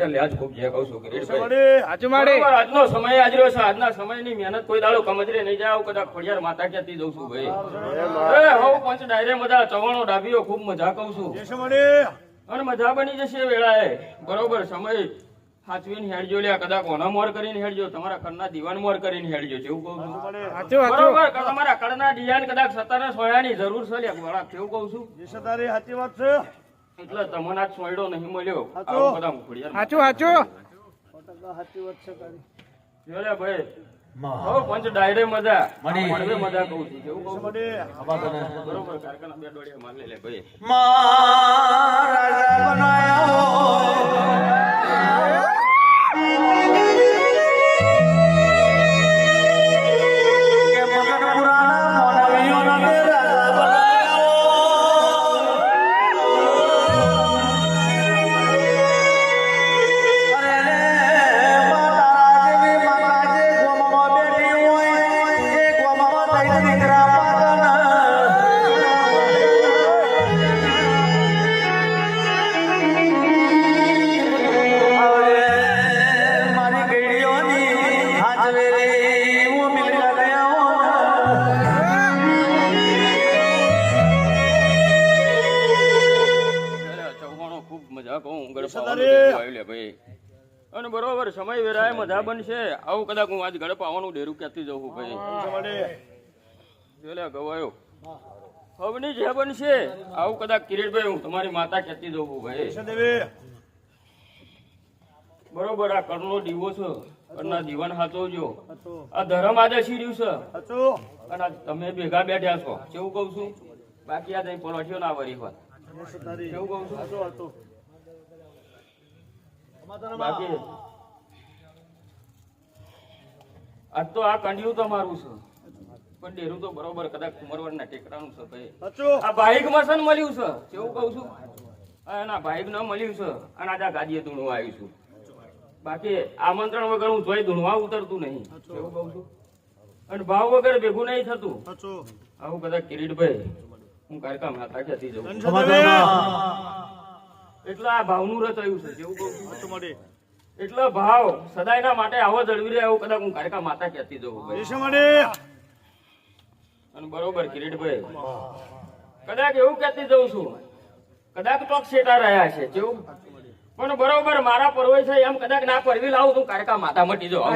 ખોડિયાર લે આજ ખૂબ જે કહું છું આજનો સમય આજરો છે. આજના સમયની મહેનત કોઈ દાડો કમજરે નહીં જાય. આવું કદાચ ખોડિયાર માતા ક્યાંથી જઉં છું ભાઈ. હવ પંચ ડાયરે મજા ચવણો ડાબીઓ ખૂબ મજા કહું છું. અને મજા બની જશે વેળાએ. બરોબર સમય સાચવીને હેડજો લ્યા. કદાચ ઓના મોર કરીને હેડજો, તમારા કરના દીવાન મોર કરીને હેડજો. જેવું કહું છું બરોબર. તમારા કડના દિયાન કદાચ સતાના સોયાની જરૂર છે લ્યા વાળા. કેવું કહું છું સાચી વાત છે. એટલે તમને આ સોયડો નહીં મળ્યો. આવું બધા ખોડિયાર સાચી વાત છે જોડે ભાઈ. હો પંચ ડાયરે મજા મળવે મજા કહું છું. કેવું કહું છું બરોબર. કારખાના બે ડોળિયા માર લે ભાઈ. અને બરોબર સમય વેરાય મજા બનશે. આવું કદાચ હું આજ ગળપ આવવાનું ડેરું ક્યાંથી જવું ભાઈ. ગવાયો હવની જે બનશે. આવું કદાચ કિરીટભાઈ હું તમારી માતા ક્યાંથી જવું ભાઈ. બરોબર. આ કરનો દીવો છે. કરના દીવાન હાચવજો. આ ધર્મ આજે સીડ્યું છે અને તમે ભેગા બેઠ્યા છો. કેવું કઉ છું. બાકી આ પલોઠીઓ ના વરી હોત. કેવું કઉ છું. બાકી આજ તો આ કંડિયું તમારું છે પણ ડેરું તો બરોબર કદાચ કુંવરવડ ના ટેકરાનું છે ભાઈ. આ બાઈક મસન મળ્યું છે. કેવું કઉ છું. એના બાઈક ન મળ્યું છે અને આજે ગાદીએ ધૂણવા આવ્યું છું. બાકી આમંત્રણ વગર હું જોઈ ધૂણવા ઉતરતું નહીં. કેવું કઉ છું. અને ભાવ વગર ભેગું નહીં થતું. આવું કદાચ કિરીટભાઈ હું કારકા માતા ક્યાંથી જઉં. એટલે આ ભાવનું રચાયું છે. કેવું કહું છું. એટલે ભાવ સદાયના માટે આવો જળવી રહે એવું કદાચ હું કારકા માતા ક્યાંથી જવું. અને બરોબર કિરીટભાઈ કદાચ એવું ક્યાંથી જઉં છું. કદાચ ટોક શેટા રહ્યા છે. કેવું પણ બરોબર મારા પરવય છે એમ કદાચ ના પરવી લાવું તું કારકા માતા મટી જાઉં.